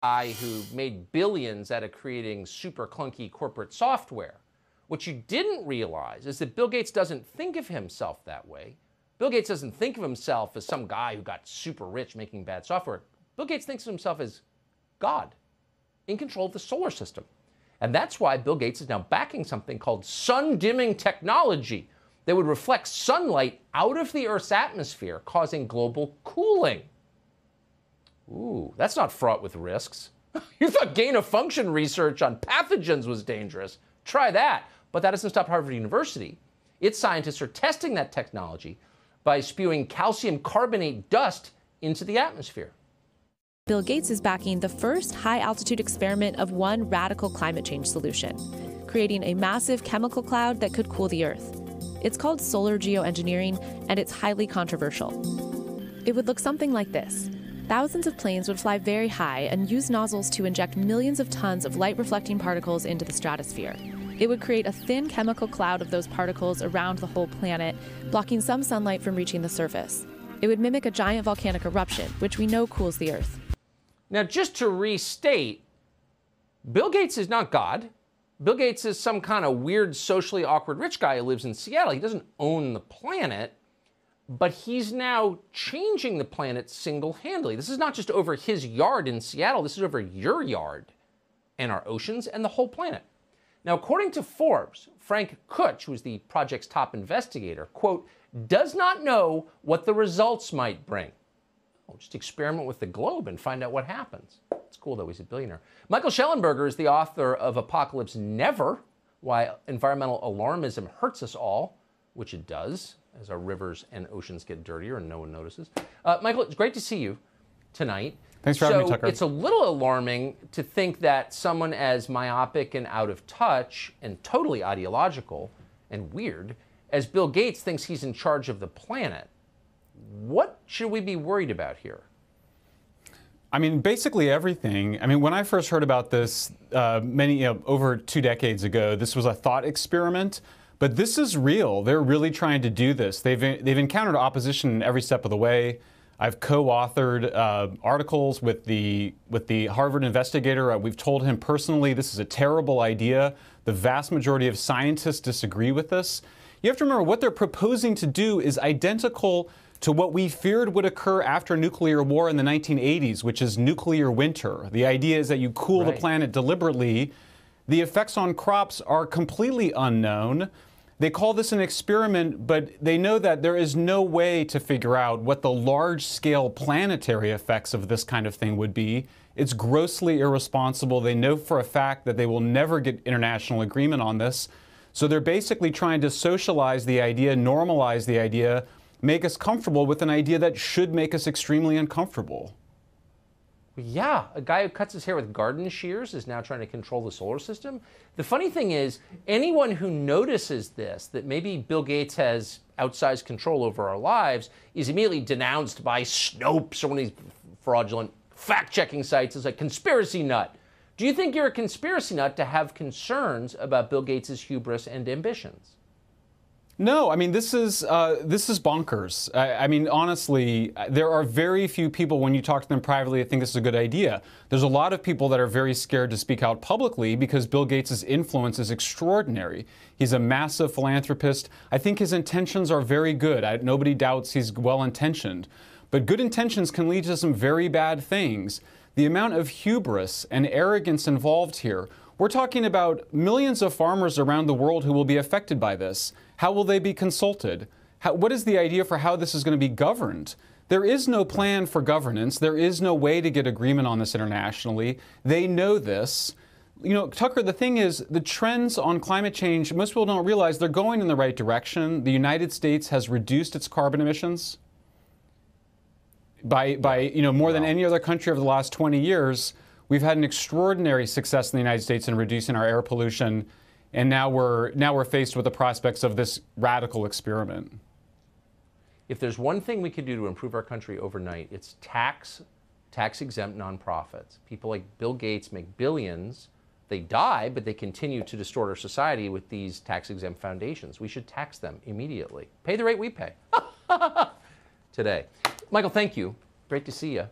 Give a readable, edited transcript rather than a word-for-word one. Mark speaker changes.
Speaker 1: guy who made billions out of creating super clunky corporate software. What you didn't realize is that Bill Gates doesn't think of himself that way. Bill Gates doesn't think of himself as some guy who got super rich making bad software. Bill Gates thinks of himself as God in control of the solar system. And that's why Bill Gates is now backing something called sun-dimming technology that would reflect sunlight out of the Earth's atmosphere, causing global cooling. Ooh, that's not fraught with risks. You thought gain-of-function research on pathogens was dangerous. Try that. But that hasn't stopped Harvard University. Its scientists are testing that technology by spewing calcium carbonate dust into the atmosphere.
Speaker 2: Bill Gates is backing the first high-altitude experiment of one radical climate change solution, creating a massive chemical cloud that could cool the Earth. It's called solar geoengineering, and it's highly controversial. It would look something like this. Thousands of planes would fly very high and use nozzles to inject millions of tons of light-reflecting particles into the stratosphere. It would create a thin chemical cloud of those particles around the whole planet, blocking some sunlight from reaching the surface. It would mimic a giant volcanic eruption, which we know cools the Earth.
Speaker 1: Now, just to restate, Bill Gates is not God. Bill Gates is some kind of weird, socially awkward rich guy who lives in Seattle. He doesn't own the planet, but he's now changing the planet single-handedly. This is not just over his yard in Seattle. This is over your yard and our oceans and the whole planet. Now, according to Forbes, Frank Kutch, who's the project's top investigator, quote, does not know what the results might bring. Oh, just experiment with the globe and find out what happens. It's cool, though. He's a billionaire. Michael Schellenberger is the author of Apocalypse Never, Why Environmental Alarmism Hurts Us All, which it does, as our rivers and oceans get dirtier and no one notices. Michael, it's great to see you tonight.
Speaker 3: Thanks for having me, Tucker.
Speaker 1: It's a little alarming to think that someone as myopic and out of touch and totally ideological and weird as Bill Gates thinks he's in charge of the planet. What should we be worried about here?
Speaker 3: I mean, basically everything. I mean, when I first heard about this over 2 decades ago, this was a thought experiment. But this is real. They're really trying to do this. They've encountered opposition every step of the way. I've co-authored articles with the Harvard investigator. We've told him personally this is a terrible idea. The vast majority of scientists disagree with this. You have to remember what they're proposing to do is identical to what we feared would occur after nuclear war in the 1980s, which is nuclear winter. The idea is that you cool the planet deliberately. The effects on crops are completely unknown. They call this an experiment, but they know that there is no way to figure out what the large-scale planetary effects of this kind of thing would be. It's grossly irresponsible. They know for a fact that they will never get international agreement on this. So they're basically trying to socialize the idea, normalize the idea, make us comfortable with an idea that should make us extremely uncomfortable.
Speaker 1: Yeah, a guy who cuts his hair with garden shears is now trying to control the solar system. The funny thing is, anyone who notices this, that maybe Bill Gates has outsized control over our lives, is immediately denounced by Snopes or one of these fraudulent fact-checking sites as a conspiracy nut. Do you think you're a conspiracy nut to have concerns about Bill Gates' hubris and ambitions?
Speaker 3: No, I mean, this is bonkers. I mean, honestly, there are very few people, when you talk to them privately, that think this is a good idea. There's a lot of people that are very scared to speak out publicly because Bill Gates' influence is extraordinary. He's a massive philanthropist. I think his intentions are very good. Nobody doubts he's well-intentioned. But good intentions can lead to some very bad things. The amount of hubris and arrogance involved here. We're talking about millions of farmers around the world who will be affected by this. How will they be consulted? What is the idea for how this is going to be governed? There is no plan for governance. There is no way to get agreement on this internationally. They know this. You know, Tucker, the thing is, the trends on climate change, most people don't realize they're going in the right direction. The United States has reduced its carbon emissions by more than any other country over the last 20 years. We've had an extraordinary success in the United States in reducing our air pollution, and now we're faced with the prospects of this radical experiment.
Speaker 1: If there's one thing we could do to improve our country overnight, it's tax-exempt nonprofits. People like Bill Gates make billions. They die, but they continue to distort our society with these tax-exempt foundations. We should tax them immediately. Pay the rate we pay today. Michael, thank you. Great to see you.